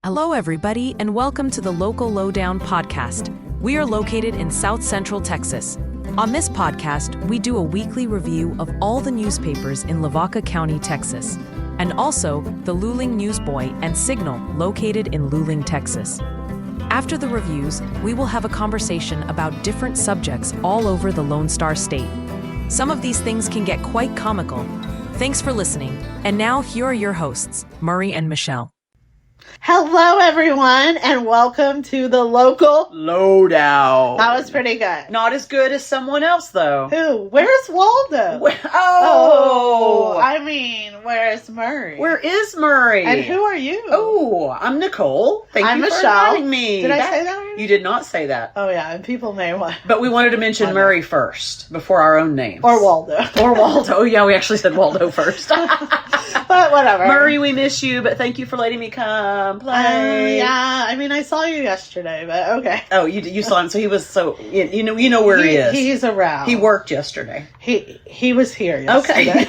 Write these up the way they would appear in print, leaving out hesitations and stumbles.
Hello, everybody, and welcome to the Local Lowdown podcast. We are located in South Central Texas. On this podcast, we do a weekly review of all the newspapers in Lavaca County, Texas, and also the Luling Newsboy and Signal located in Luling, Texas. After the reviews, we will have a conversation about different subjects all over the Lone Star State. Some of these things can get quite comical. Thanks for listening. And now, here are your hosts, Murray and Michelle. Hello, everyone, and welcome to the Local Lowdown. That was pretty good. Not as good as someone else, though. Who? Where's Waldo? Where's Murray? Where is Murray? And who are you? Oh, I'm Nicole. I'm you Michelle. for inviting me. Did I say that already? You did not say that. Oh, yeah, and people may want. But we wanted to mention Murray first, before our own names. Or Waldo. Or Waldo. Oh, yeah, we actually said Waldo first. But whatever. Murray, we miss you, but thank you for letting me come play. Yeah, I saw you yesterday, but okay. Oh, you saw him, so he was you know where he is. He's around. He worked yesterday. He was here yesterday. Okay.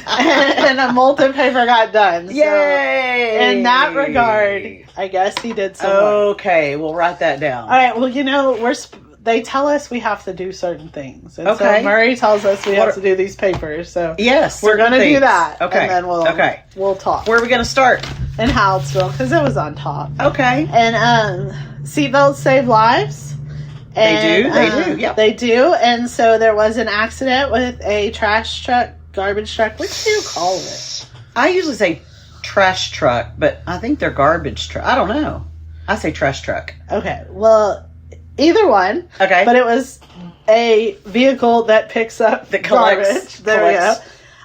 and a Moulton paper got done. So Yay! in that regard, I guess he did some work. Okay, we'll write that down. All right, well, they tell us we have to do certain things. And okay. So Murray tells us we have to do these papers. So yes, we're going to do that. Okay. And then we'll talk. Where are we going to start? In Hallettsville, because it was on top. Okay. And seatbelts save lives. And, they do. Yeah, they do. And so there was an accident with a garbage truck. What do you call it? I usually say trash truck, but I think they're garbage truck. I don't know. I say trash truck. Okay. Well, either one. Okay. But it was a vehicle that picks up garbage. There we go.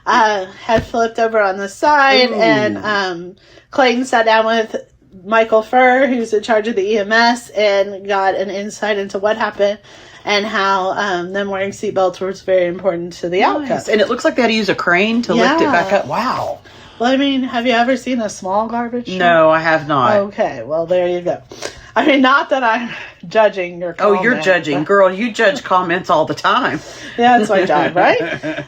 Had flipped over on the side. Ooh. And Clayton sat down with Michael Furr, who's in charge of the EMS, and got an insight into what happened and how them wearing seatbelts was very important to the outcome. And it looks like they had to use a crane to lift it back up. Wow. Well, have you ever seen a small garbage truck? No, I have not. Okay, well, there you go. Not that I'm judging your comment. Oh, you're judging. Girl, you judge comments all the time. Yeah, that's my job, right?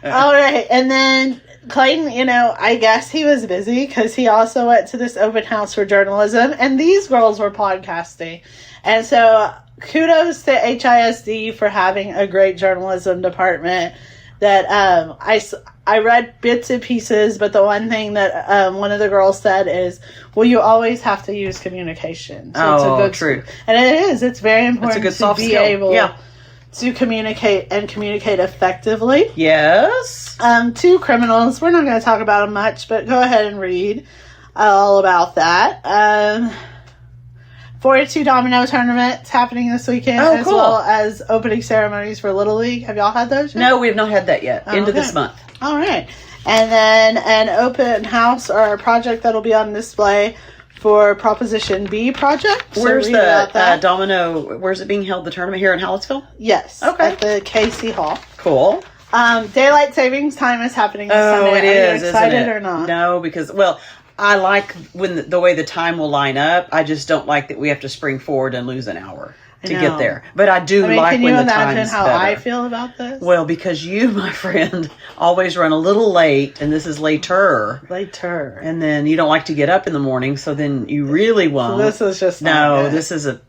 All right. And then Clayton, I guess he was busy because he also went to this open house for journalism, and these girls were podcasting. And so kudos to HISD for having a great journalism department that I read bits and pieces, but the one thing that one of the girls said is, well, you always have to use communication. So it's a good true. And it is. It's very important to be able to communicate effectively. Yes. Two criminals. We're not going to talk about them much, but go ahead and read all about that. 42 domino tournaments happening this weekend, as well as opening ceremonies for Little League. Have y'all had those yet? No, we have not had that yet. End of this month. All right. And then an open house or a project that'll be on display for Proposition B project. Where's the domino? Where's it being held? The tournament here in Hallettsville? Yes. Okay. At the KC Hall. Cool. Daylight savings time is happening this Sunday. Oh, it is. Are you excited isn't it? Or not? No, because I like when the way the time will line up. I just don't like that we have to spring forward and lose an hour to get there. But I do like when the time's better. Can you imagine how I feel about this? Well, because you, my friend, always run a little late, and this is later. Later. And then you don't like to get up in the morning, so then you really won't. So this is just this is a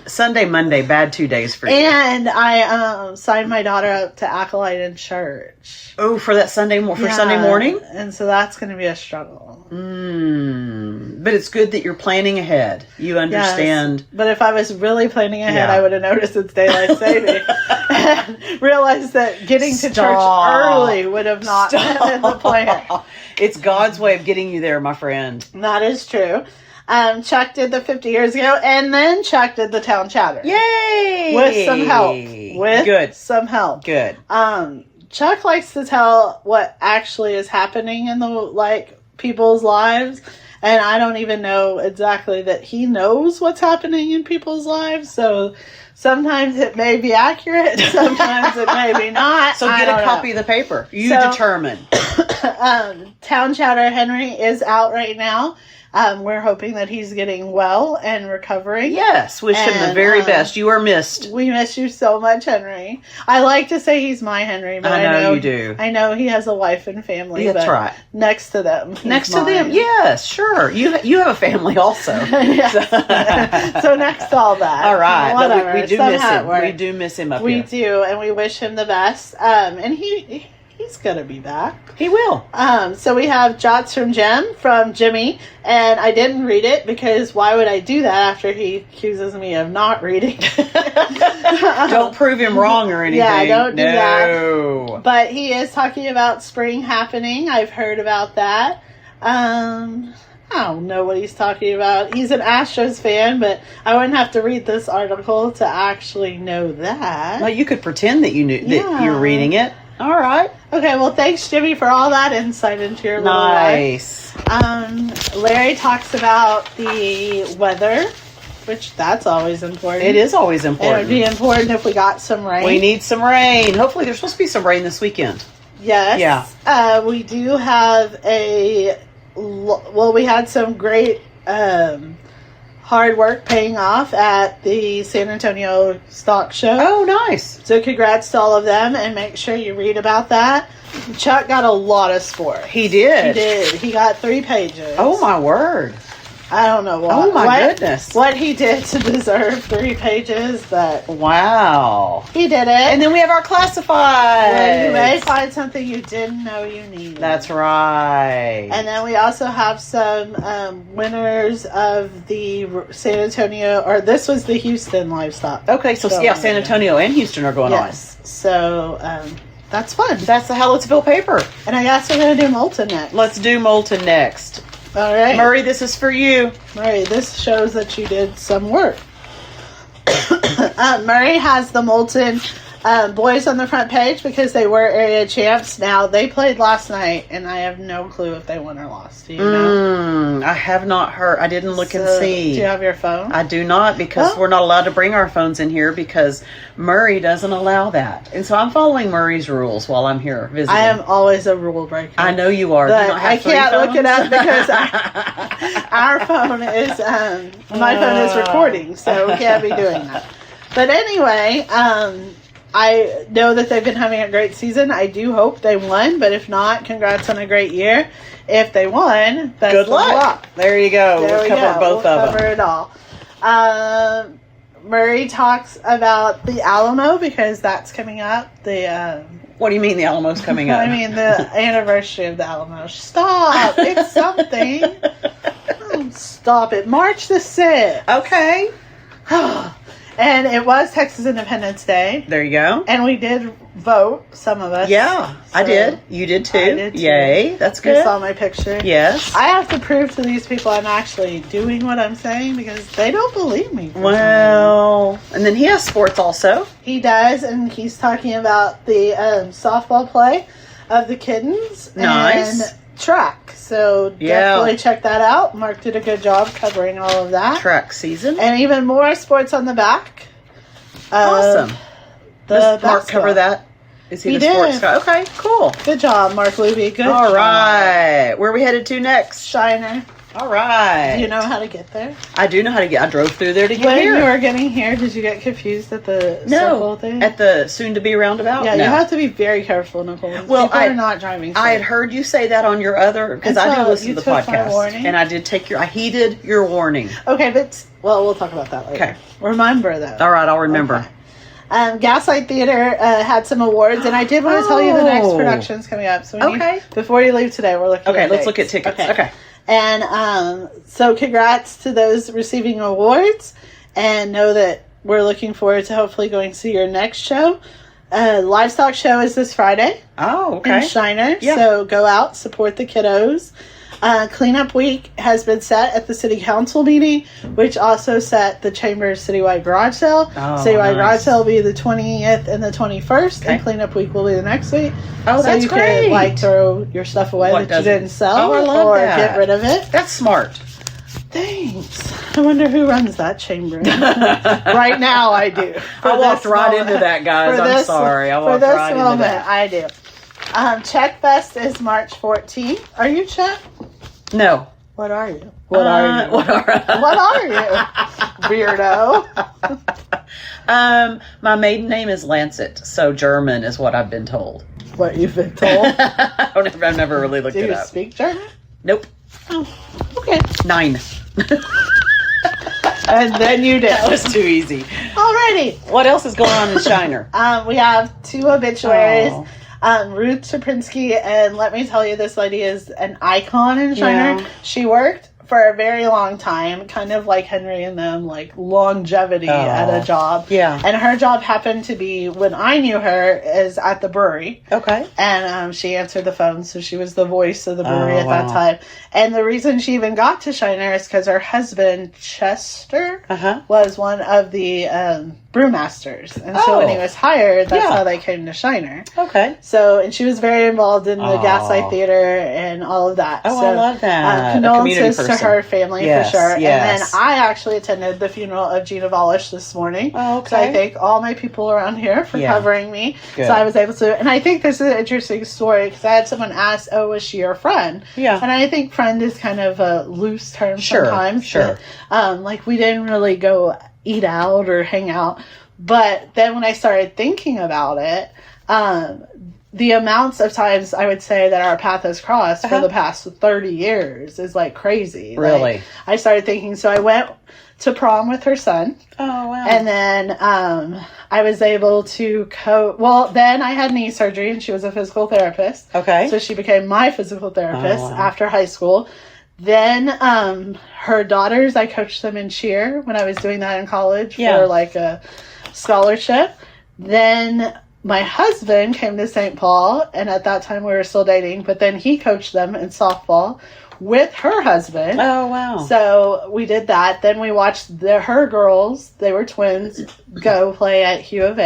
Sunday, Monday, bad 2 days for you. And I signed my daughter up to Acolyte in church. Oh, for that Sunday morning? And so that's going to be a struggle. But it's good that you're planning ahead. You understand. Yes. But if I was really planning ahead, I would have noticed it's daylight saving and realized that getting to church early would have not been in the plan. It's God's way of getting you there, my friend. That is true. Chuck did the 50 years ago, and then Chuck did the town chatter. Yay! With some help. Some help. Good. Chuck likes to tell what actually is happening in the people's lives, and I don't even know exactly that he knows what's happening in people's lives. So sometimes it may be accurate, sometimes it may be not. So get a copy of the paper. You determine. Town Chatter Henry is out right now. We're hoping that he's getting well and recovering. Yes, wish him the very best. You are missed. We miss you so much, Henry. I like to say he's my Henry, but I know you do. I know he has a wife and family. That's right. Next to them. Next to them, yes, sure. You have a family also. So next to all that. All right. Whatever. But we do miss him. We do miss him up here. We do, and we wish him the best. And he's gonna be back. He will. So we have Jots from Jimmy, and I didn't read it because why would I do that after he accuses me of not reading? Don't prove him wrong or anything. Yeah, don't do that. But he is talking about spring happening. I've heard about that. I don't know what he's talking about. He's an Astros fan, but I wouldn't have to read this article to actually know that. Well, you could pretend that you knew that you're reading it. All right. Okay, well, thanks, Jimmy, for all that insight into your little life. Nice. Larry talks about the weather, which that's always important. It is always important. It would be important if we got some rain. We need some rain. Hopefully, there's supposed to be some rain this weekend. Yes. Yeah. We do have we had some great hard work paying off at the San Antonio Stock Show. Oh, nice. So congrats to all of them, and make sure you read about that. Chuck got a lot of sport. He did? He did. He got 3 pages. Oh, my word. I don't know goodness. What he did to deserve 3 pages, but... Wow. He did it. And then we have our classifieds. Well, you may find something you didn't know you needed. That's right. And then we also have some winners of the San Antonio, or this was the Houston livestock. Okay, so San Antonio and Houston are going on. Yes. So, that's fun. That's the Hallettsville paper. And I guess we're going to do Moulton next. Let's do Moulton next. All right. Murray, this is for you. Murray, this shows that you did some work. Murray has the Moulton boys on the front page because they were area champs. Now, they played last night, and I have no clue if they won or lost. Do you know? I have not heard. I didn't look and see. Do you have your phone? I do not, because we're not allowed to bring our phones in here because Murray doesn't allow that. And so I'm following Murray's rules while I'm here visiting. I am always a rule breaker. I know you are. But you don't have I can't look it up because our phone is, my phone is recording, so we can't be doing that. But anyway, I know that they've been having a great season. I do hope they won, but if not, congrats on a great year. If they won, best good luck. There you go. We'll cover both of them. Cover it all. Murray talks about the Alamo because that's coming up. What do you mean the Alamo's coming up? I mean the anniversary of the Alamo. Stop! It's something. Oh, stop it. March the 6th. Okay. And it was Texas Independence Day. There you go. And we did vote, some of us. Yeah, so I did. You did too. I did too. Yay, that's good. You saw my picture. Yes. I have to prove to these people I'm actually doing what I'm saying because they don't believe me. Well, and then he has sports also. He does, and he's talking about the softball play of the Kittens. Nice. And track. So definitely check that out. Mark did a good job covering all of that. Track season. And even more sports on the back. Awesome. Does Mark cover that? Is he the sports guy? Okay, cool. Good job, Mark Luby. Good All right. Where are we headed to next? Shiner. All right. Do you know how to get there? I do know how to get. I drove through there to get here. When you were getting here, did you get confused at the circle thing? At the soon-to-be roundabout? Yeah, you have to be very careful, Nicole. Well, people are not driving safe. I had heard you say that on your other, because I do listen to the podcast. And I did I heeded your warning. Okay, but, we'll talk about that later. Okay. Remember, though. All right, I'll remember. Okay. Gaslight Theater had some awards, and I did want to tell you the next production's coming up. So before you leave today, we're looking at let's look at tickets. Okay. And so congrats to those receiving awards, and know that we're looking forward to hopefully going to see your next show. Livestock show is this Friday. Oh, okay. In Shiner. Yeah. So go out, support the kiddos. Cleanup week has been set at the city council meeting, which also set the Chamber's citywide garage sale. Citywide garage sale will be the 20th and the 21st, and cleanup week will be the next week. Oh, that's great. You can throw your stuff away that you didn't sell, or get rid of it. That's smart. Thanks. I wonder who runs that chamber. Right now, I do. I walked right into that, guys. I'm sorry. I walked right into that. I do. Czech Fest is March 14th. Are you Czech? No. What are you? What are you? What are you? Weirdo. My maiden name is Lancet, so German is what I've been told. What you've been told? I've never really looked it up. Do you speak German? Nope. Oh, okay. 9. And then you did. That was too easy. Alrighty. What else is going on in Shiner? We have 2 obituaries. Ruth Czaprinski, and let me tell you, this lady is an icon in Shiner. Yeah. She worked for a very long time, kind of like Henry and them, like longevity at a job. Yeah. And her job happened to be, when I knew her, is at the brewery. Okay. And she answered the phone, so she was the voice of the brewery at that time. And the reason she even got to Shiner is because her husband, Chester, was one of the brewmasters. And so when he was hired, that's how they came to Shiner. Okay. So, and she was very involved in the Gaslight Theater and all of that. Oh, so, I love that. Condolences to her family, for sure. Yes. And then I actually attended the funeral of Gina Volish this morning. Oh, okay. So I thank all my people around here for covering me. Good. So I was able to, and I think this is an interesting story because I had someone ask, oh, was she your friend? Yeah. And I think friend is kind of a loose term sometimes. Sure. But, like, we didn't really go eat out or hang out. But then when I started thinking about it, the amounts of times I would say that our path has crossed for the past 30 years is like crazy. Really? Like, I started thinking, so I went to prom with her son. Oh, wow. And then I was able to then I had knee surgery and she was a physical therapist. Okay. So she became my physical therapist after high school. Then her daughters, I coached them in cheer when I was doing that in college for like a scholarship. Then my husband came to St. Paul, and at that time we were still dating, but then he coached them in softball with her husband. Oh, wow. So we did that. Then we watched her girls, they were twins, go play at U of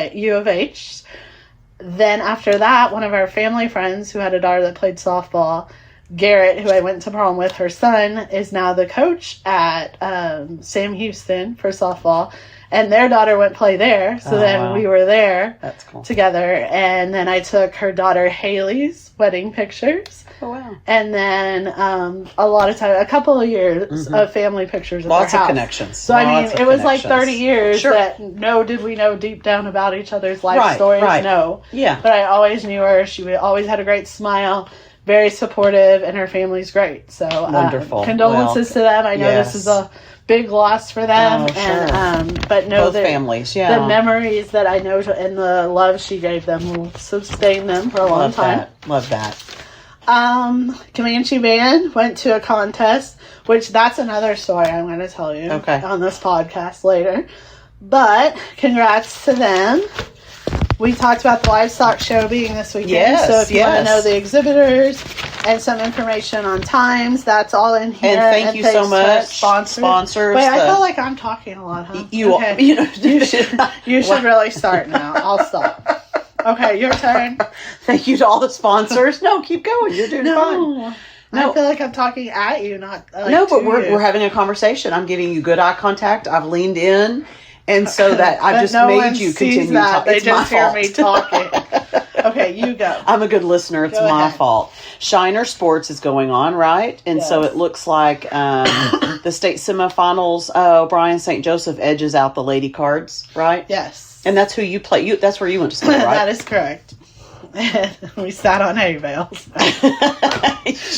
H. Then after that, one of our family friends who had a daughter that played softball, Garrett, who I went to prom with, her son, is now the coach at Sam Houston for softball. And their daughter went play there. So then we were there together. And then I took her daughter Haley's wedding pictures. Oh, wow. And then a couple of years of family pictures at their house. Lots of connections. So, I mean, it was like 30 years that did we know deep down about each other's life stories? Right. No. Yeah. But I always knew her. She always had a great smile. Very supportive, and her family's great. So, wonderful. Condolences to them. I know this is a big loss for them, and but know both that families, the memories that I know and the love she gave them will sustain them for a long time. Love that. Comanche Band went to a contest, which that's another story I'm going to tell you on this podcast later. But congrats to them. We talked about the livestock show being this weekend. Yes, so if you want to know the exhibitors and some information on times, that's all in here. And thank you so much, sponsors. Wait, I feel like I'm talking a lot, huh? You should really start now. I'll stop. Okay, your turn. Thank you to all the sponsors. No, keep going. You're doing fine. No, I feel like I'm talking at you, not like but we're having a conversation. I'm giving you good eye contact. I've leaned in. And so that I just made you continue talking. They just hear me talking. Okay, you go. I'm a good listener. It's my fault. Shiner Sports is going on, right? And so it looks like the state semifinals, Brian St. Joseph edges out the lady cards, right? Yes. And that's who you play. That's where you went to school, right? That is correct. We sat on hay bales.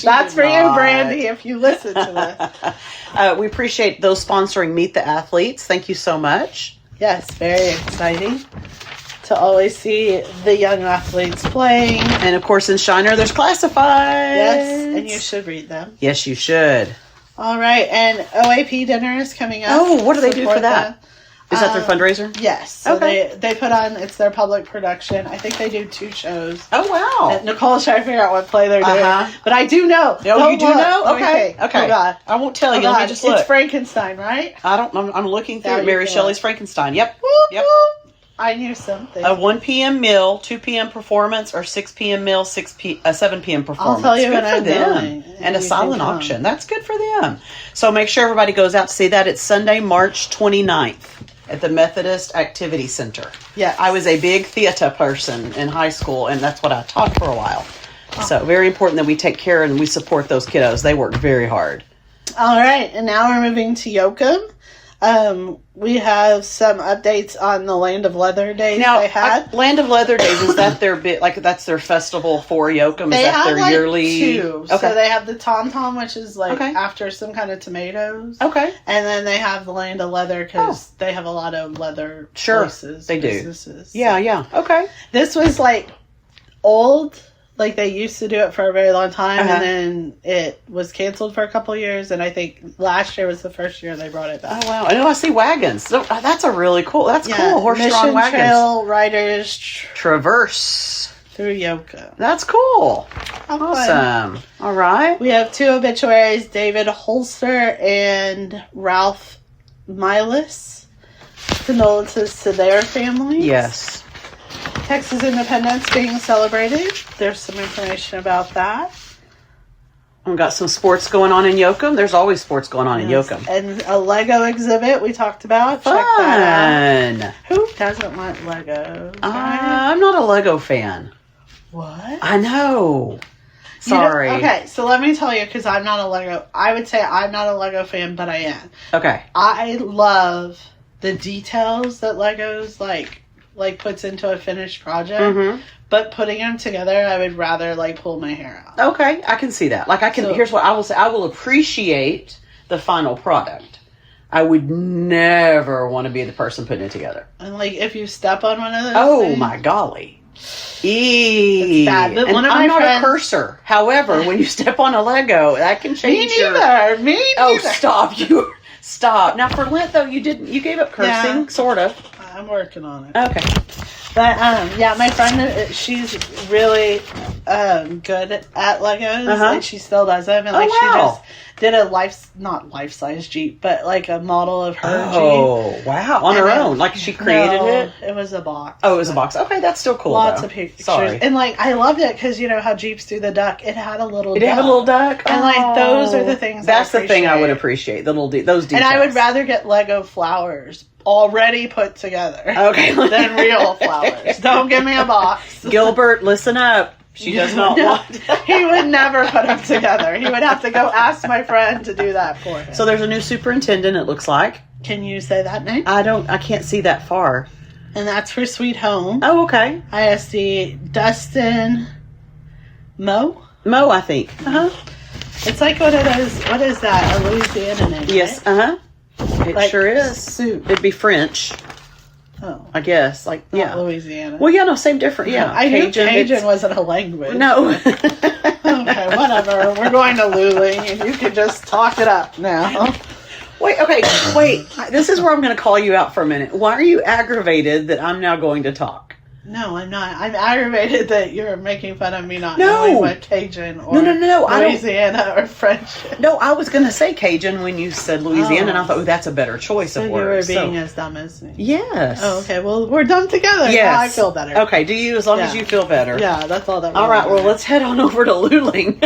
That's for you, Brandy, if you listen to this. We appreciate those sponsoring Meet the Athletes. Thank you so much. Yes, very exciting to always see the young athletes playing. And, of course, in Shiner, there's classifieds. Yes, and you should read them. Yes, you should. All right, and OAP dinner is coming up. Oh, what do they do for that? Is that their fundraiser? Yes. So they put on, it's their public production. I think they do 2 shows. Oh, wow. And Nicole's trying to figure out what play they're doing. But I do know. Oh, you do know? Okay. Oh, God. I won't tell you. Let me just look. It's Frankenstein, right? I'm looking through Mary Shelley's Frankenstein. Yep. Yep. I knew something. A 1 p.m. meal, 2 p.m. performance, or 6 p.m. meal, 7 p.m. performance. I'll tell you good when I'm for them. going. And a silent auction. That's good for them. So make sure everybody goes out to see that. It's Sunday, March 29th. At the Methodist Activity Center. Yeah. I was a big theater person in high school, and that's what I taught for a while. So very important that we take care and we support those kiddos. They work very hard. All right, and now we're moving to Yoakum. We have some updates on the Land of Leather Days they had. Land of Leather Days, is that their bit, like that's their festival for Yoakum? They is that have their yearly? Two. Okay. So they have the Tom Tom, which is Okay. after some kind of tomatoes. Okay. And then they have the Land of Leather because they have a lot of leather places. They businesses. do. Yeah. Okay. This was old. They used to do it for a very long time, and then it was canceled for a couple of years, and I think last year was the first year they brought it back. Oh, wow. I know I see wagons. So, that's a really cool, that's cool. Horse-drawn wagons. Trail riders traverse through Yoakum. That's cool. Awesome. All right. We have two obituaries, David Holster and Ralph Milas. Condolences to their families. Yes. Texas independence being celebrated. There's some information about that. We've got some sports going on in Yoakum. There's always sports going on in Yoakum. And a Lego exhibit we talked about. Fun. Check that out. Who doesn't want Legos? Right? I'm not a Lego fan. What? I know. Sorry. Okay, so let me tell you, because I'm not a Lego. I would say I'm not a Lego fan, but I am. Okay. I love the details that Legos puts into a finished project. Mm-hmm. But putting them together, I would rather pull my hair out. Okay, I can see that. Here's what I will say. I will appreciate the final product. I would never want to be the person putting it together. And if you step on one of those things, my golly. It's bad. But I'm not a cursor. However, when you step on a Lego, that can change Me neither. Oh, stop. Stop. Now for Lent though, you gave up cursing, sort of. I'm working on it. Okay. But, my friend, she's really good at Legos, and she still does them. And, she just did a not life-size Jeep, but, a model of her Jeep. Oh, wow. On her own. She created it? It was a box. Oh, it was a box. Okay, that's still cool, Lots of pictures. Sorry. And, I loved it because, how Jeeps do the duck. It had a little duck. It had a little duck? And, those are the things that's the thing I would appreciate. Those details. And I would rather get Lego flowers already put together than real flowers. Don't give me a box. Gilbert, listen up. She does not want. He would never put them together. He would have to go ask my friend to do that for him. So there's a new superintendent, it looks like. Can you say that name? I can't see that far. And that's for Sweet Home. Oh, okay. ISD Dustin Moe, I think. It's one of those, what is that? A Louisiana name. Yes, right? It sure is. Soup. It'd be French. Oh. I guess. Louisiana. Well, no, same different. Yeah. I knew Cajun wasn't a language. No. Okay, whatever. We're going to Luling, and you can just talk it up now. Wait. This is where I'm going to call you out for a minute. Why are you aggravated that I'm now going to talk? No, I'm not. I'm aggravated that you're making fun of me not knowing what Cajun or Louisiana or French is. No, I was going to say Cajun when you said Louisiana, and I thought, that's a better choice of words. You were being as dumb as me. Yes. Oh, okay. Well, we're dumb together. Yes. Now I feel better. Okay, do you, as long as you feel better. Yeah, that's all that All right, well, let's head on over to Luling.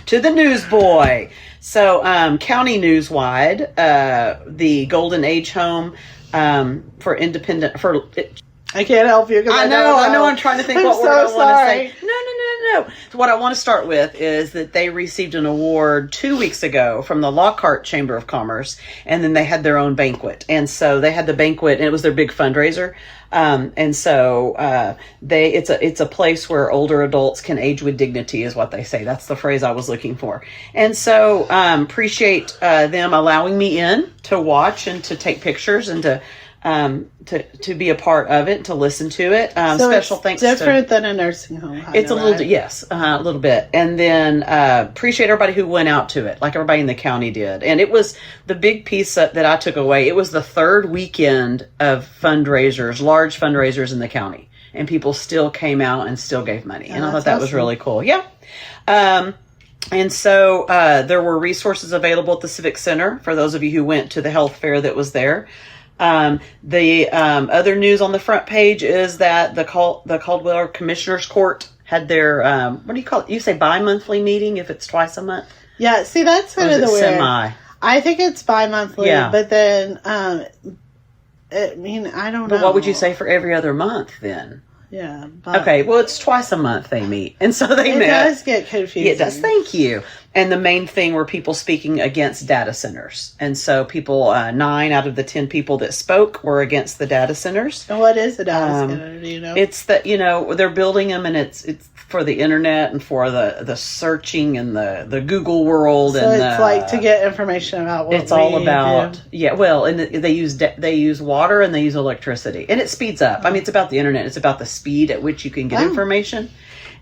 To the Newsboy. So, county newswide, the Golden Age home for independent... I can't help you because I know. I'm trying to think what word I want to say. No. So what I want to start with is that they received an award 2 weeks ago from the Lockhart Chamber of Commerce, and then they had their own banquet. And so they had the banquet, and it was their big fundraiser. And so it's a place where older adults can age with dignity, is what they say. That's the phrase I was looking for. And so appreciate them allowing me in to watch and to take pictures and to be a part of it, to listen to it. So special thanks. Different than a nursing home. It's a little, yes, a little bit. And then appreciate everybody who went out to it, like everybody in the county did. And it was the big piece that I took away. It was the third weekend of fundraisers, large fundraisers in the county, and people still came out and still gave money. And I thought that was really cool. Yeah. And so there were resources available at the Civic Center for those of you who went to the health fair that was there. The other news on the front page is that the Caldwell Commissioners Court had their, what do you call it? You say bi-monthly meeting if it's twice a month? Yeah, see, that's kind of the weird. Semi? I think it's bi-monthly, but then, I don't know. But what would you say for every other month then? Yeah. But okay, well, it's twice a month they meet. And so they met. It does get confusing. It does, thank you. And the main thing were people speaking against data centers. And so people, 9 out of the 10 people that spoke were against the data centers. And what is a data center? Do you know? It's that, they're building them, and it's for the internet and for the searching and the Google world. So and it's like to get information about what it's all about. do. Yeah, well, and they use water and they use electricity, and it speeds up. I mean, it's about the internet. It's about the speed at which you can get information.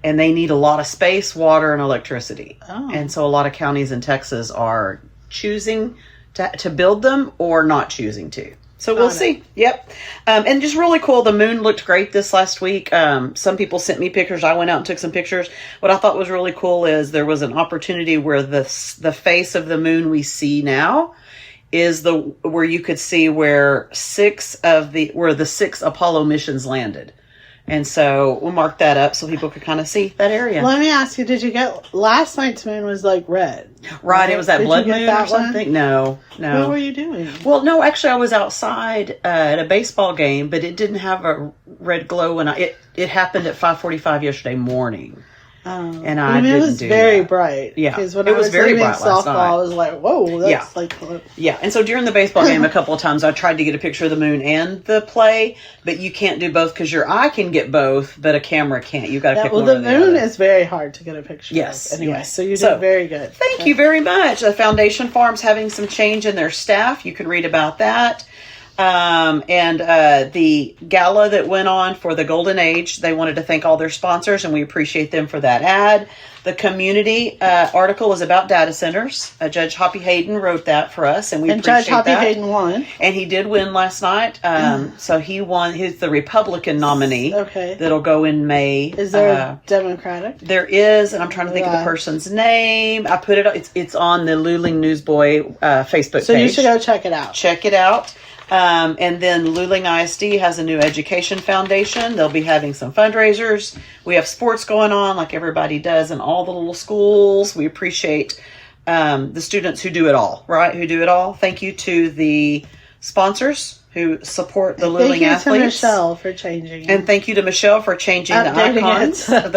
And they need a lot of space, water, and electricity. Oh. And so a lot of counties in Texas are choosing to build them or not choosing to. So we'll see. Yep. And just really cool. The moon looked great this last week. Some people sent me pictures. I went out and took some pictures. What I thought was really cool is there was an opportunity where the face of the moon we see now is where you could see where the 6 Apollo missions landed. And so we'll mark that up so people could kind of see that area. Let me ask you, did you get last night's moon was like red? Right, it was that blood moon that or something? No. What were you doing? Well, no, actually I was outside at a baseball game, but it didn't have a red glow, and it happened at 5:45 yesterday morning. And it was very bright. Yeah, because when it was very leaving bright last softball, night. I was like, "Whoa, that's like." Yeah, and so during the baseball game, a couple of times I tried to get a picture of the moon and the play, but you can't do both because your eye can get both, but a camera can't. You got to pick one. Well, the the moon other. is very hard to get a picture. Yes. Of. Anyway, yes. so you did very good. Thank you very much. The Foundation Farm's having some change in their staff. You can read about that. The gala that went on for the Golden Age, they wanted to thank all their sponsors, and we appreciate them for that ad. The community article was about data centers. Judge Hoppy Hayden wrote that for us, and we appreciate that. Judge Hoppy Hayden won. And he did win last night. So he won. He's the Republican nominee. Okay. That'll go in May. Is there a Democratic? There is, and I'm trying to think of the person's name. I put it. It's on the Luling Newsboy Facebook page. So you should go check it out. Check it out. And then Luling ISD has a new education foundation. They'll be having some fundraisers. We have sports going on like everybody does in all the little schools. We appreciate the students who do it all, right? Who do it all. Thank you to the sponsors who support the Luling athletes. Thank you to Michelle for changing it. And thank you to Michelle for changing the icons. Not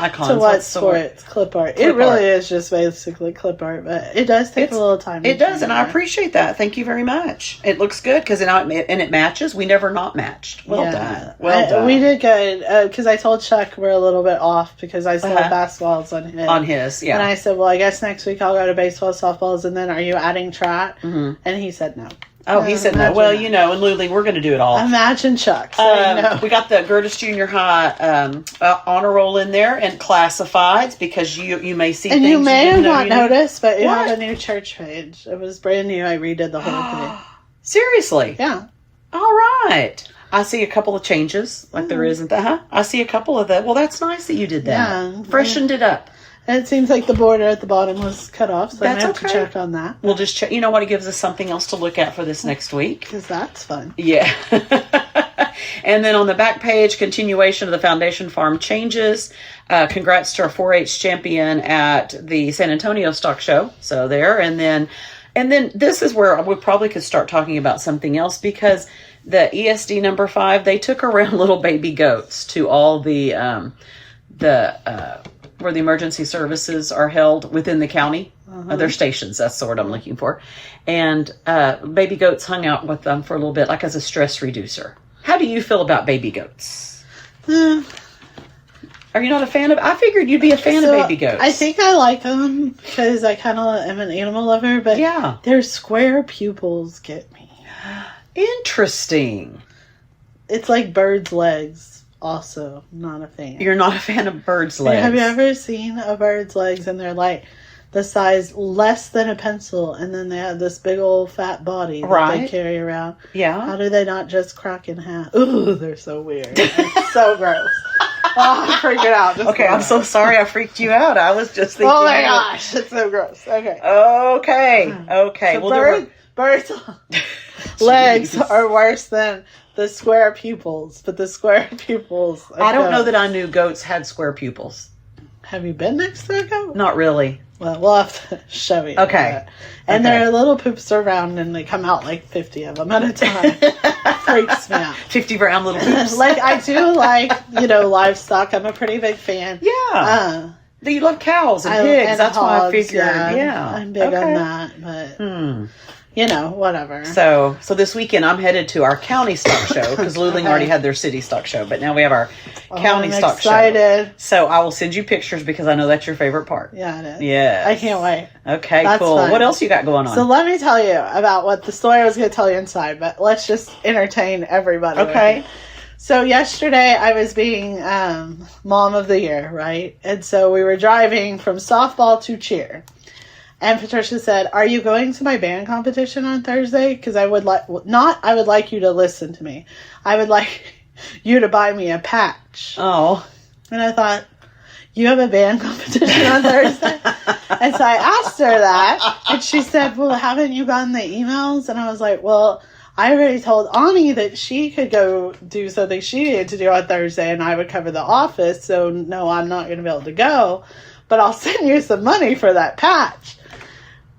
icons. To what's for it? Clip art. It really is just basically clip art, but it does take a little time. It does, and I appreciate that. Thank you very much. It looks good because it matches. We never not matched. Well done. Well done. We did good because I told Chuck we're a little bit off because I still have basketballs on his. On his, yeah. And I said, well, I guess next week I'll go to baseball, softballs, and then are you adding track? Mm-hmm. And he said no. Oh, he said no. Well, in Luling, we're going to do it all. Imagine Chuck. So we got the Gertis Junior High honor roll in there and classifieds because you may see and things you may have not know. Noticed, but you have a new church page. It was brand new. I redid the whole thing. Seriously? Yeah. All right. I see a couple of changes, like there isn't that. Huh? I see a couple of that. Well, that's nice that you did that. Yeah. Freshened it up. And it seems like the border at the bottom was cut off, so I have to check on that. We'll just check. You know what? It gives us something else to look at for this next week. Because that's fun. Yeah. And then on the back page, continuation of the Foundation Farm changes. Congrats to our 4-H champion at the San Antonio Stock Show. So there. And then this is where we probably could start talking about something else because the ESD number 5, they took around little baby goats to all the where the emergency services are held within the county. Their stations, that's the word I'm looking for. And baby goats hung out with them for a little bit, like as a stress reducer. How do you feel about baby goats? Are you not a fan of? I figured you'd be a fan of baby goats. I think I like them because I kind of am an animal lover, but their square pupils get me. Interesting. It's like birds' legs. Also, not a fan. You're not a fan of birds' legs. Have you ever seen a bird's legs and they're like the size less than a pencil and then they have this big old fat body that they carry around? Yeah. How do they not just crack in half? Ooh, they're so weird. It's so gross. Oh, I'm freaking out. Okay, I'm so sorry I freaked you out. I was just thinking. Oh my gosh, it's so gross. Okay. Okay. So birds' legs are worse than the square pupils, but the square pupils. I don't know that I knew goats had square pupils. Have you been next to a goat? Not really. Well, we'll have to show you. Okay. And their little poops are round and they come out like 50 of them at a time. Freaks me out. 50 little poops. I do like, livestock. I'm a pretty big fan. Yeah. You love cows and pigs. And That's why I hogs, figured. Yeah. I'm big on that, but whatever. So this weekend I'm headed to our county stock show because Luling already had their city stock show, but now we have our county stock show. So I will send you pictures because I know that's your favorite part. Yeah, it is. Yeah, I can't wait. Okay, That's cool. fun. What else you got going on? So let me tell you about what the story I was going to tell you inside, but let's just entertain everybody. Okay. So yesterday I was being Mom of the Year, right? And so we were driving from softball to cheer. And Patricia said, "Are you going to my band competition on Thursday? Because I would like you to listen to me. I would like you to buy me a patch." Oh. And I thought, "You have a band competition on Thursday?" And so I asked her that. And she said, "Well, haven't you gotten the emails?" And I was like, "Well, I already told Ani that she could go do something she needed to do on Thursday and I would cover the office. So no, I'm not going to be able to go. But I'll send you some money for that patch."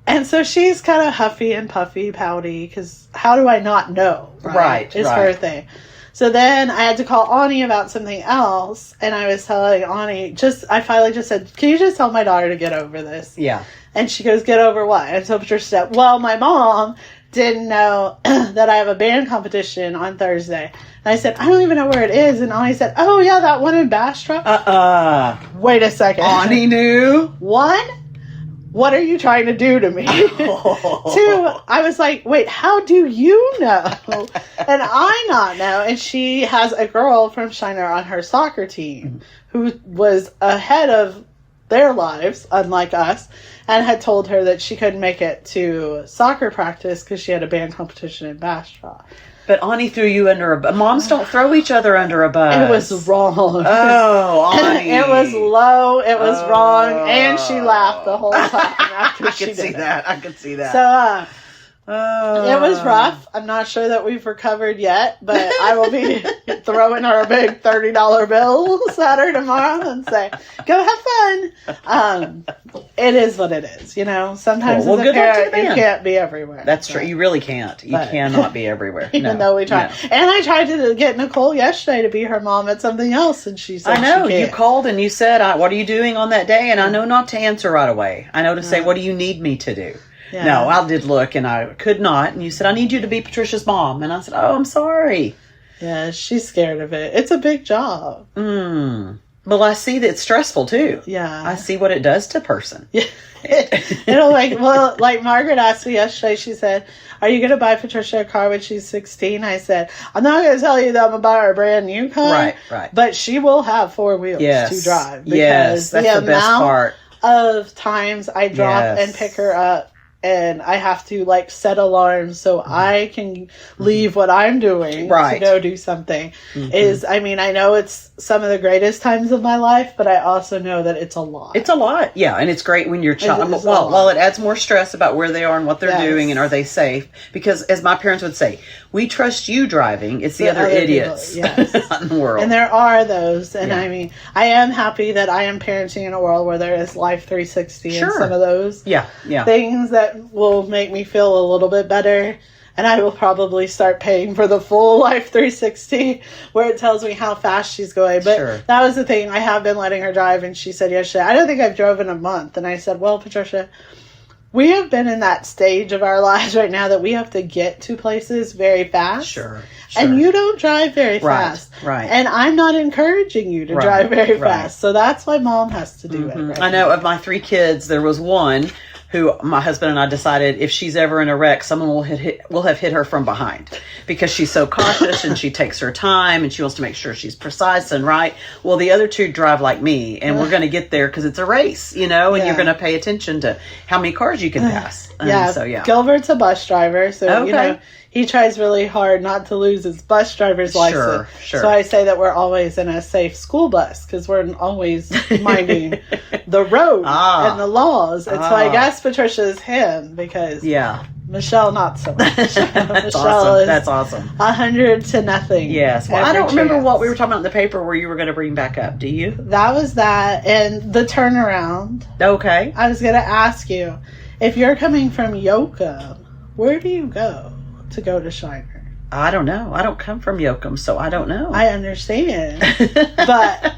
And so she's kind of huffy and puffy, pouty, because how do I not know? Right. It's her thing. So then I had to call Ani about something else, and I was telling Ani, I finally just said, "Can you just tell my daughter to get over this?" Yeah. And she goes, "Get over what?" And so Patricia said, "Well, my mom didn't know that I have a band competition on Thursday." And I said, "I don't even know where it is." And Ani said, "Oh, yeah, that one in Bastrop." Wait a second. Ani knew. One, what are you trying to do to me? Two, I was like, wait, how do you know? And I not know. And she has a girl from Shiner on her soccer team who was ahead of their lives, unlike us, and had told her that she couldn't make it to soccer practice because she had a band competition in Bastrop. But Ani threw you under a bus. Moms don't throw each other under a bus. It was wrong. Oh, Ani. It was low. It was wrong. And she laughed the whole time after she did it. I could see that. So, it was rough. I'm not sure that we've recovered yet, but I will be throwing her a big $30 bill Saturday tomorrow and say, "Go have fun." It is what it is, Sometimes Well, as a good luck to the parent, you band. can't be everywhere. That's true. You really can't. You cannot be everywhere. Even though we try. No. And I tried to get Nicole yesterday to be her mom at something else, and she said I know. she You can't. called and you said, "What are you doing on that day?" And I know not to answer right away. I know to say, "What do you need me to do?" Yeah. No, I did look and I could not. And you said, "I need you to be Patricia's mom." And I said, "Oh, I'm sorry." Yeah, she's scared of it. It's a big job. Well, I see that it's stressful too. Yeah. I see what it does to a person. Yeah. Like Margaret asked me yesterday, she said, "Are you going to buy Patricia a car when she's 16? I said, "I'm not going to tell you that I'm going to buy her a brand new car. Right. But she will have 4 wheels to drive. Yes, that's the best part. Of times I drop and pick her up, and I have to set alarms so I can leave what I'm doing to go do something. I know it's some of the greatest times of my life, but I also know that it's a lot. It's a lot, yeah, and it's great when your child. Well, it adds more stress about where they are and what they're doing, and are they safe? Because as my parents would say, we trust you driving. It's the other idiots in the world. And there are those, and I am happy that I am parenting in a world where there is Life 360 and some of those things that will make me feel a little bit better. And I will probably start paying for the full Life 360 where it tells me how fast she's going. But that was the thing. I have been letting her drive, and she said yesterday, "I don't think I've drove in a month." And I said, "Well, Patricia, we have been in that stage of our lives right now that we have to get to places very fast. Sure. And you don't drive very fast. Right. And I'm not encouraging you to drive very fast. So that's why Mom has to do it. I know of my 3 kids, there was one who my husband and I decided if she's ever in a wreck, someone will have hit her from behind because she's so cautious and she takes her time and she wants to make sure she's precise and right. Well, the other 2 drive like me, and we're going to get there because it's a race, and you're going to pay attention to how many cars you can pass. Gilbert's a bus driver, so he tries really hard not to lose his bus driver's license. Sure. So I say that we're always in a safe school bus because we're always minding the road and the laws. And so I guess Patricia's him because Michelle not so much. That's awesome. That's awesome. 100 to nothing. Yes. Well, I don't remember what we were talking about in the paper where you were going to bring back up. Do you? That was that, and the turnaround. Okay. I was going to ask you, if you're coming from Yoakum, where do you go to Shiner? I don't know. I don't come from Yoakum, so I don't know. I understand. But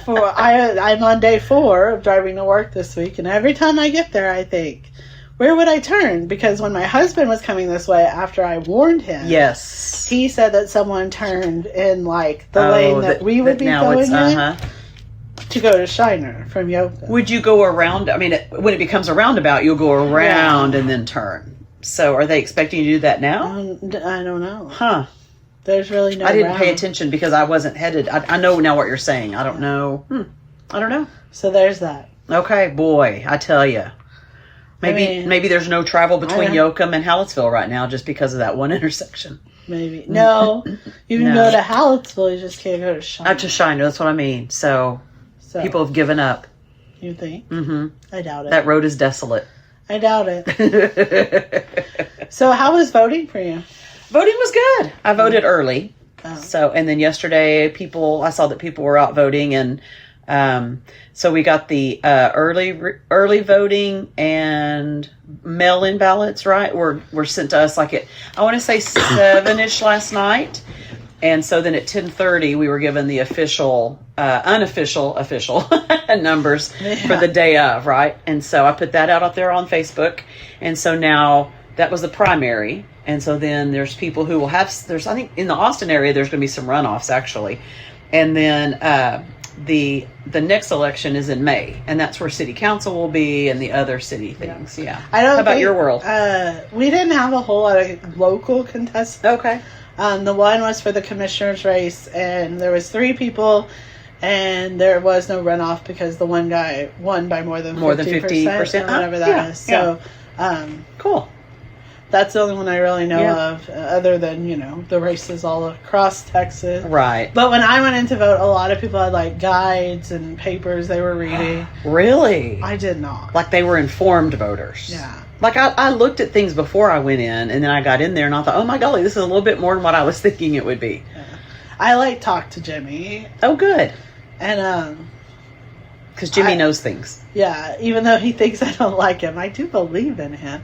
I'm on day 4 of driving to work this week, and every time I get there, I think, where would I turn? Because when my husband was coming this way, after I warned him, yes, he said that someone turned in like the lane that we would be going in to go to Shiner from Yoakum. Would you go around? I mean, when it becomes a roundabout, you'll go around and then turn. So are they expecting you to do that now? I don't know. Huh. There's really no I didn't pay attention because I wasn't headed. I know now what you're saying. I don't know. I don't know. So there's that. Okay, boy, I tell you. Maybe there's no travel between Yoakum and Hallettsville right now just because of that one intersection. Maybe. No. You can go to Hallettsville, you just can't go to Shiner. To Shiner, that's what I mean. So people have given up. You think? Mm-hmm. I doubt it. That road is desolate. I doubt it. So how was voting for you? Voting was good. I voted early. Oh. And then yesterday I saw that people were out voting, and so we got the early voting and mail-in ballots, right? Were sent to us I want to say 7-ish last night. And so then at 10:30 we were given the unofficial numbers for the day of, right? And so I put that out there on Facebook. And so now that was the primary. And so then there's people who will I think in the Austin area, there's going to be some runoffs actually. And then the next election is in May, and that's where city council will be and the other city things. Yeah. How about your world? We didn't have a whole lot of local contestants. Okay. The one was for the commissioner's race, and there was 3 people, and there was no runoff because the one guy won by more than 50%, whatever that is. So, cool. That's the only one I really know of, other than, the races all across Texas. Right. But when I went in to vote, a lot of people had, guides and papers they were reading. Really? I did not. They were informed voters. Yeah. I looked at things before I went in, and then I got in there, and I thought, oh, my golly, this is a little bit more than what I was thinking it would be. Yeah. I, talked to Jimmy. Oh, good. And, because Jimmy knows things. Yeah, even though he thinks I don't like him, I do believe in him.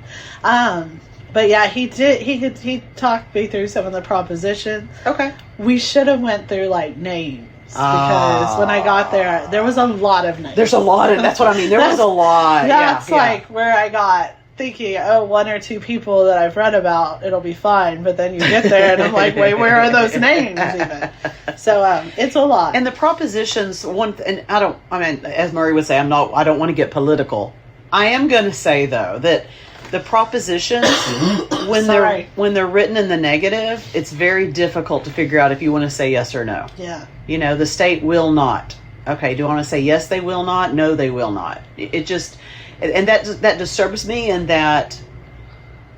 But yeah, he did. He talked me through some of the propositions. Okay. We should have went through names because when I got there was a lot of names. There's a lot of. That's what I mean. There was a lot. That's where I got thinking, 1 or 2 people that I've read about, it'll be fine. But then you get there and I'm like, wait, where are those names even? So it's a lot. And the propositions, as Murray would say, I don't want to get political. I am going to say though that the propositions, when they're written in the negative, it's very difficult to figure out if you want to say yes or no. Yeah. The state will not. Okay, do I want to say yes, they will not? No, they will not. It just, and that disturbs me, in that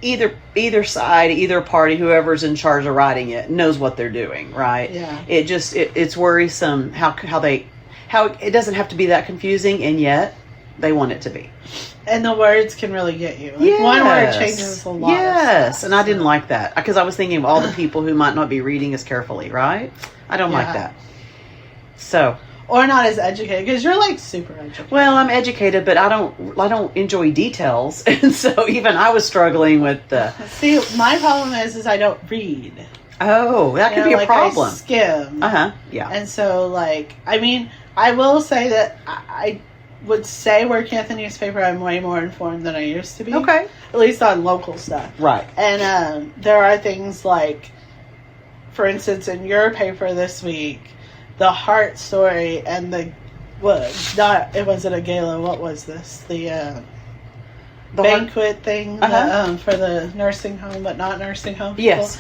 either side, either party, whoever's in charge of writing it knows what they're doing, right? Yeah. It's worrisome how it doesn't have to be that confusing, and yet they want it to be. And the words can really get you. Yes. One word changes a lot. Yes, and I didn't like that because I was thinking of all the people who might not be reading as carefully, right? I don't like that. So, or not as educated, because you're super educated. Well, I'm educated, but I don't enjoy details, and so even I was struggling with the. See, my problem is I don't read. Oh, that could be a problem. I skim. Yeah. And so, I will say that I would say working at the newspaper, I'm way more informed than I used to be. Okay. At least on local stuff. Right. And there are things for instance, in your paper this week, the heart story and it wasn't a gala, what was this? The banquet thing for the nursing home, but not nursing home people. Yes.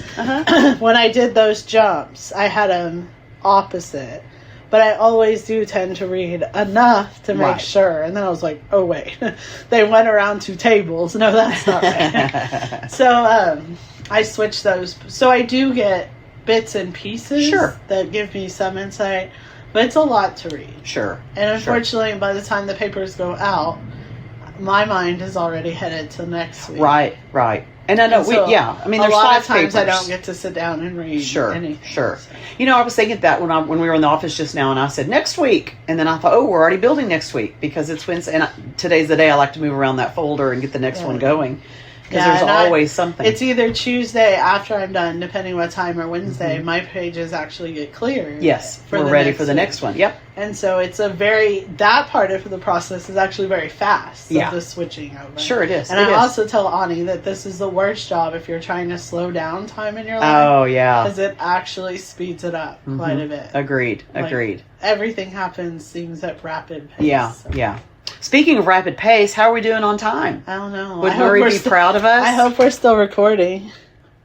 When I did those jumps, I had them opposite. But I always do tend to read enough to make sure. And then I was like, oh, wait. They went around 2 tables. No, that's not right. So I switched those. So I do get bits and pieces that give me some insight. But it's a lot to read. Sure. And unfortunately, by the time the papers go out, my mind is already headed to next week. Right. And I know, so there's 5 papers. A lot of times I don't get to sit down and read anything. Sure. I was thinking that when we were in the office just now, and I said, next week. And then I thought, we're already building next week because it's Wednesday. And today's the day I like to move around that folder and get the next one going. Because there's always something. It's either Tuesday after I'm done, depending what time, or Wednesday. My pages actually get cleared. Yes, we're ready for the next one. Yep. And so it's that part of the process is actually very fast. The switching over. Sure it is. And I also tell Ani that this is the worst job if you're trying to slow down time in your life. Oh, yeah. Because it actually speeds it up quite a bit. Agreed. Everything seems at rapid pace. Yeah. Speaking of rapid pace, how are we doing on time? I don't know. Would Murray be proud of us? I hope we're still recording.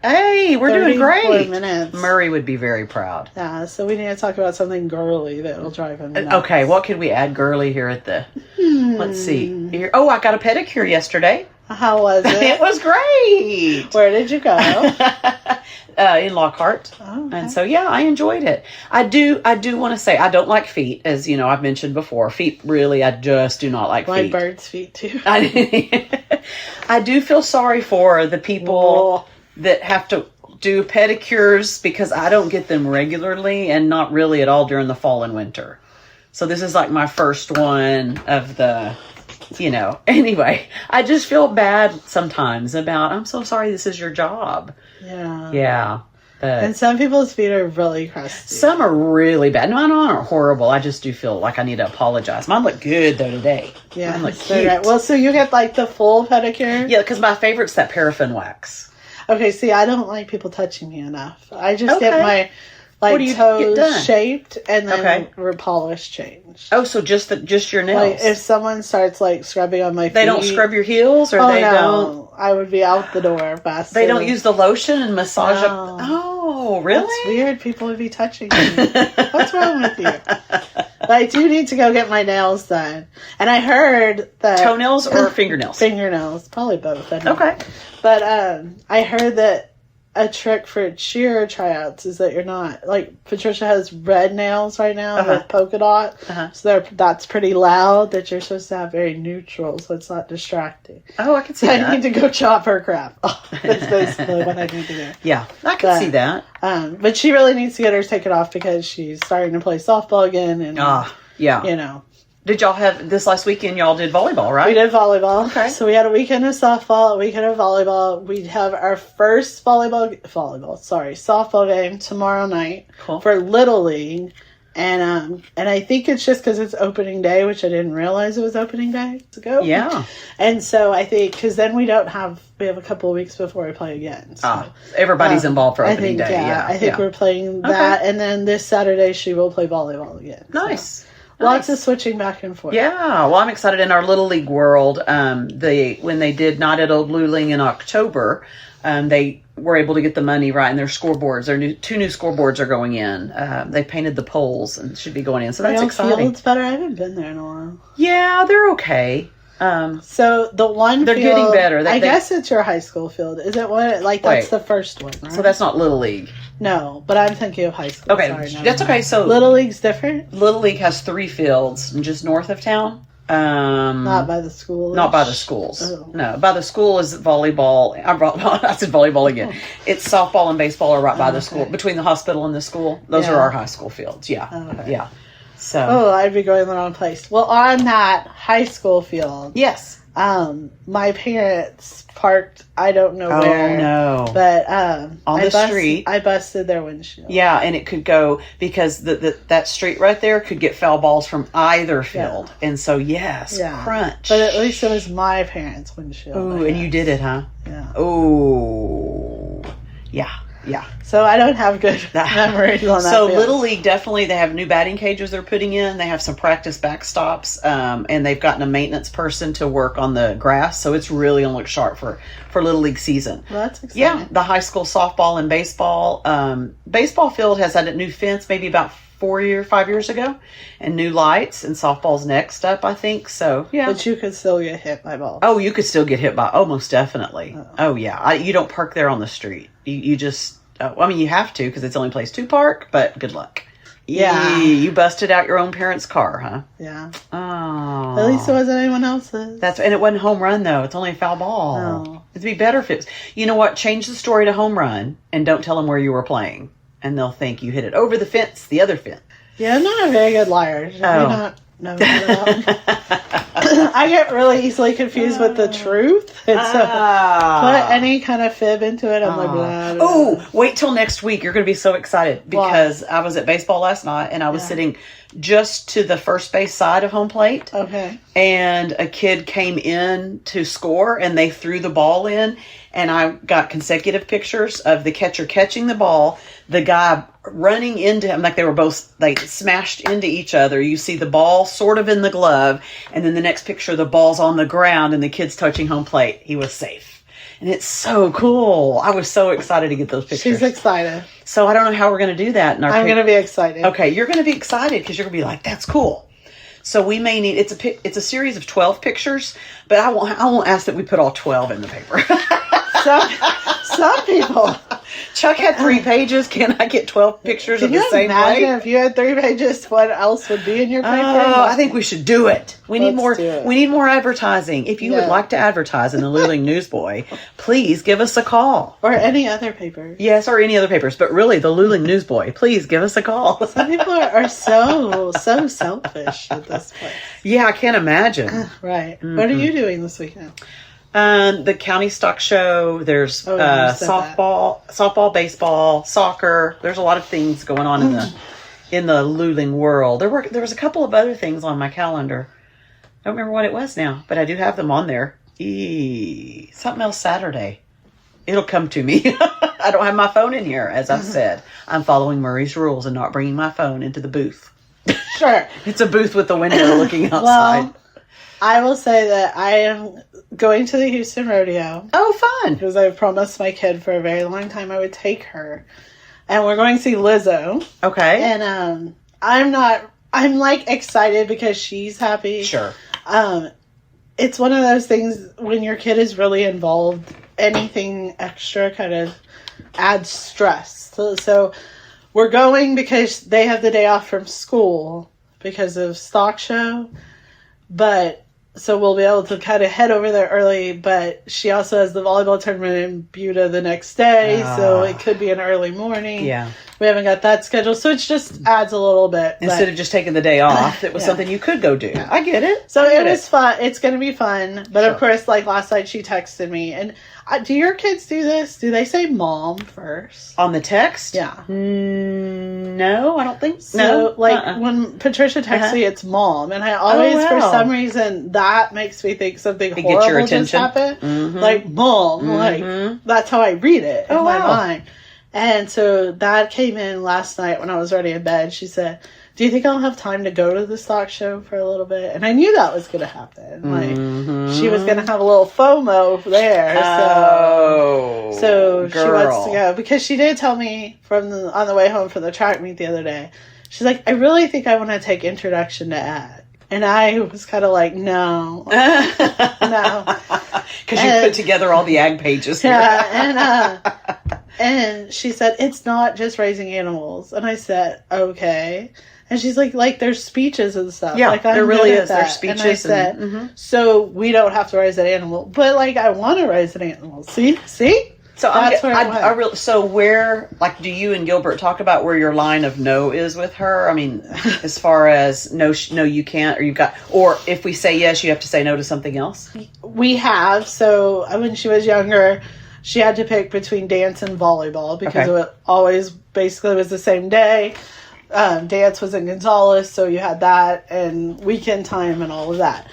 Hey, we're doing great. Minutes. Murray would be very proud. Yeah, so we need to talk about something girly that will drive him nuts. Okay, what could we add girly here at the... Let's see. Here. Oh, I got a pedicure yesterday. How was it? It was great. Where did you go? In Lockhart. Oh, okay. And so, I enjoyed it. I do want to say, I don't like feet, as you know, I've mentioned before. Feet, really, I just do not like feet. My bird's feet, too. I do feel sorry for the people that have to do pedicures because I don't get them regularly and not really at all during the fall and winter. So this is like my first one of the... anyway, I just feel bad sometimes about, I'm so sorry this is your job. Yeah. And some people's feet are really crusty. Some are really bad. No, mine aren't horrible. I just do feel like I need to apologize. Mine look good, though, today. Yeah. Mine look cute. Right. Well, so you get like the full pedicure? Yeah, because my favorite's that paraffin wax. Okay, see, I don't like people touching me enough. I just get my... toes shaped and then polish changed. Oh, so just your nails? Like if someone starts scrubbing on my feet, they don't scrub your heels, or don't. I would be out the door fast. They don't use the lotion and massage up. Oh, really? That's weird. People would be touching me. What's wrong with you? But I do need to go get my nails done, and I heard that toenails or fingernails. Fingernails, probably both. Okay, but I heard that. A trick for cheer tryouts is that you're not Patricia has red nails right now with polka dot, so that's pretty loud. That you're supposed to have very neutral, so it's not distracting. Oh, I can see that. I need to go chop her crap. That's basically what I need to do. Yeah, I can see that. But she really needs to get hers taken off because she's starting to play softball again, and Did y'all have this last weekend? Y'all did volleyball, right? We did volleyball. Okay. So we had a weekend of softball, a weekend of volleyball. We'd have our first softball game tomorrow night for Little League. And I think it's just because it's opening day, which I didn't realize it was opening day ago. Yeah. And so I think, because then we have a couple of weeks before we play again. So, everybody's involved for opening day. Yeah, I think we're playing that. And then this Saturday she will play volleyball again. Nice. So. Lots of switching back and forth. Yeah, well, I'm excited. In our Little League world, when they did Not at Old Luling in October, they were able to get the money right in their scoreboards. Their two new scoreboards are going in. They painted the poles and should be going in. So that's exciting. Field's better. I haven't been there in a while. Yeah, they're okay. So the one they're field, getting better. I guess it's your high school field. Is it one? That's the first one, right? So that's not Little League. No, but I'm thinking of high school. Okay, sorry, that's okay. So Little League's different. Little League has 3 fields just north of town. Not by the school. Not by the schools. Oh. No, by the school is volleyball. I said volleyball again. It's softball and baseball are right by the school, between the hospital and the school. Those are our high school fields. Yeah, yeah. So. I'd be going the wrong place. Well, on that high school field. Yes. My parents parked, I don't know where. Oh, no. But, on the street. I busted their windshield. Yeah, and it could go, because that street right there could get foul balls from either field. Yeah. And so, crunch. But at least it was my parents' windshield. Ooh, and you did it, huh? Yeah. Ooh. Yeah. Yeah. So I don't have good memories on that. So field. Little League, definitely, they have new batting cages they're putting in. They have some practice backstops, and they've gotten a maintenance person to work on the grass. So it's really going to look sharp for Little League season. Well, that's exciting. Yeah, the high school softball and baseball. Baseball field has had a new fence maybe about 5 years ago, and new lights, and softball's next up, I think. So, yeah. But you could still get hit by balls. Oh, you could still get hit by, most definitely. Oh yeah. You don't park there on the street. You just, you have to, because it's the only place to park, but good luck. Yeah. You busted out your own parents' car, huh? Yeah. Oh. At least it wasn't anyone else's. And it wasn't home run, though. It's only a foul ball. No. It'd be better if it was. You know what? Change the story to home run, and don't tell them where you were playing. And they'll think you hit it over the fence, the other fence. Yeah, I'm not a very good liar. No. I get really easily confused with the truth. And so put any kind of fib into it, I'm like, blah, blah. Oh, wait till next week. You're going to be so excited because I was at baseball last night and I was sitting just to the first base side of home plate. Okay. And a kid came in to score and they threw the ball in. And I got consecutive pictures of the catcher catching the ball, the guy running into him, like they were both like smashed into each other. You see the ball sort of in the glove, and then the next picture, the ball's on the ground and the kid's touching home plate. He was safe. And it's so cool. I was so excited to get those pictures. She's excited. So I don't know how we're going to do that. I'm going to be excited. Okay, you're going to be excited because you're going to be like, that's cool. So we may need, it's a series of 12 pictures, but I won't ask that we put all 12 in the paper. Some people. Chuck had 3 pages. Can I get 12 pictures of the same plate? plate? If you had 3 pages, what else would be in your paper? Oh, I think we should do it. We need more. Do it. We need more advertising. If you would like to advertise in the Luling Newsboy, please give us a call. Or any other paper. Yes, or any other papers. But really, the Luling Newsboy, please give us a call. Some people are so selfish at this point. Yeah, I can't imagine. Right. Mm-hmm. What are you doing this weekend? The county stock show. There's softball, baseball, soccer. There's a lot of things going on in the Luling world. There was a couple of other things on my calendar. I don't remember what it was now, but I do have them on there. Something else Saturday. It'll come to me. I don't have my phone in here, as I've said. I'm following Murray's rules and not bringing my phone into the booth. Sure. It's a booth with the window looking outside. Well, I will say that I am going to the Houston Rodeo. Oh, fun. Because I've promised my kid for a very long time I would take her. And we're going to see Lizzo. Okay. And I'm like excited because she's happy. Sure. It's one of those things when your kid is really involved, anything extra kind of adds stress. So we're going because they have the day off from school because of stock show. But so we'll be able to kind of head over there early, but she also has the volleyball tournament in Buda the next day, so it could be an early morning. Yeah. We haven't got that scheduled, so it just adds a little bit. Instead of just taking the day off, it was something you could go do. Yeah. I get it. So it was fun. It's going to be fun. But of course, like last night she texted me, and do your kids do this? Do they say mom first? On the text? Yeah. No, I don't think so. No, when Patricia texts me, it's mom. And I always, for some reason, that makes me think something horrible just happened. Mm-hmm. Like, mom. Mm-hmm. Like, that's how I read it in my mind. And so that came in last night when I was already in bed. She said, do you think I'll have time to go to the stock show for a little bit? And I knew that was going to happen. Like, she was going to have a little FOMO there. So she wants to go. Because she did tell me on the way home from the track meet the other day, she's like, I really think I want to take Introduction to Ag. And I was kind of like, no. No. Because you put together all the ag pages here. Yeah, and she said, it's not just raising animals. And I said, okay. And she's like there's speeches and stuff. Yeah, like, there really is. There's speeches. And I said, so we don't have to raise an animal. But, like, I want to raise an animal. See? So so where, like, do you and Gilbert talk about where your line of no is with her? I mean, as far as no, you can't, or if we say yes, you have to say no to something else? We have. So when she was younger, she had to pick between dance and volleyball because it always basically was the same day. Dance was in Gonzales, so you had that and weekend time and all of that.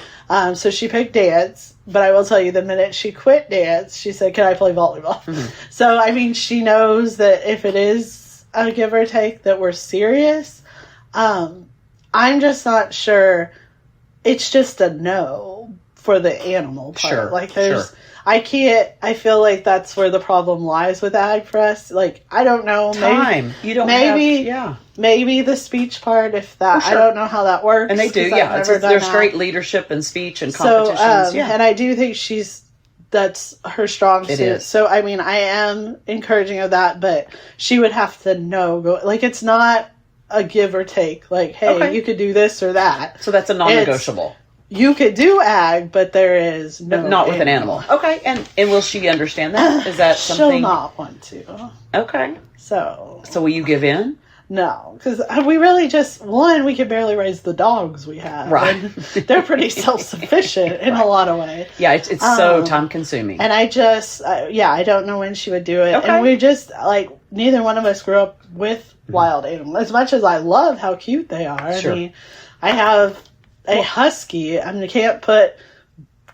So she picked dance, but I will tell you, the minute she quit dance, she said, can I play volleyball? Mm-hmm. So, I mean, she knows that if it is a give or take, that we're serious. I'm just not sure. It's just a no for the animal part. Sure, like, I feel like that's where the problem lies with ag for us. Like, I don't know. Maybe the speech part, if that, I don't know how that works. And they do, there's great leadership and speech and competitions. And I do think that's her strong suit. Is. So, I mean, I am encouraging of that, but she would have to know, like, it's not a give or take. Like, hey, you could do this or that. So that's a non-negotiable. You could do ag, but there is no not with an animal. Okay, and will she understand that? Is that something? She'll not want to. Okay. So will you give in? No, because we really just, one, we could barely raise the dogs we have. Right. And they're pretty self-sufficient in a lot of ways. Yeah, it's so time consuming. And I just, I don't know when she would do it. Okay. And we just, like, neither one of us grew up with wild animals. As much as I love how cute they are. Sure. I mean, I have a husky. I mean, I can't put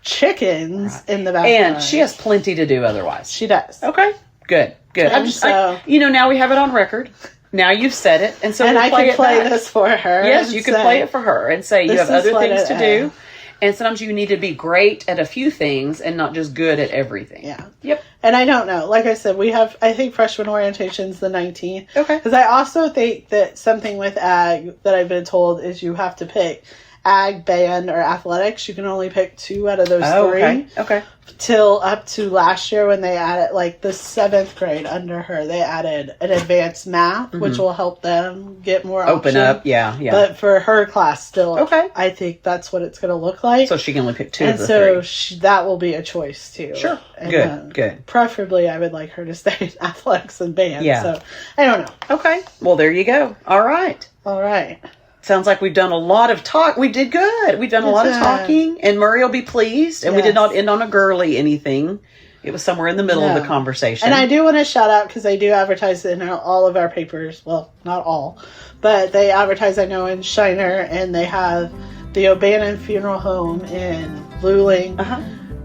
chickens in the backyard. And she has plenty to do otherwise. She does. Okay, good. And Now we have it on record. Now you've said it, and so and we'll I play can it play back. this for her. Yes, you can play it for her and say you this have is other what things it to do, is. and sometimes you need to be great at a few things and not just good at everything. Yeah. Yep. And I don't know. Like I said, I think freshman orientation's the 19th. Okay. Because I also think that something with ag that I've been told is you have to pick ag, band, or athletics. You can only pick 2 out of those 3. Okay. Till up to last year when they added, like, the 7th grade under her, they added an advanced math, which will help them get more Open option. up. Yeah. But for her class still, Okay. I think that's what it's going to look like. So she can only pick 2 and of the so 3. that will be a choice too. Sure. And, Good. Preferably, I would like her to stay in athletics and band. Yeah. So I don't know. Okay. Well, there you go. All right. All right. Sounds like we've done a lot of talk. We did good. We've done a lot of talking, and Murray will be pleased. And we did not end on a girly anything. It was somewhere in the middle of the conversation. And I do want to shout out, because I do advertise in all of our papers. Well, not all, but they advertise, I know, in Shiner, and they have the O'Bannon Funeral Home in Luling.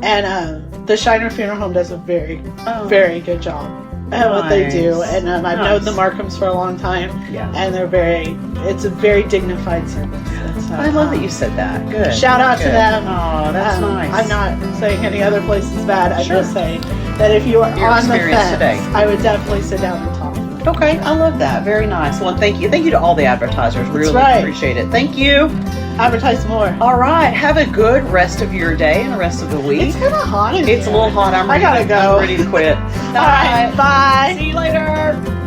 And the Shiner Funeral Home does a very, very good job at what they do. And I've known the Markhams for a long time. Yeah. And it's a very dignified service. So, I love that you said that. Good. Shout out to them. Oh, that's nice. I'm not saying any other place is bad. I'm Sure. just saying that if you are Your on the experience fence, today. I would definitely sit down and talk. Okay, I love that. Very nice. Well, thank you. Thank you to all the advertisers. Really right. appreciate it. Thank you. Advertise more. All right. Have a good rest of your day and the rest of the week. It's kind of hot in It's a here. little hot. I gotta go. I'm ready to quit. All right, bye. See you later.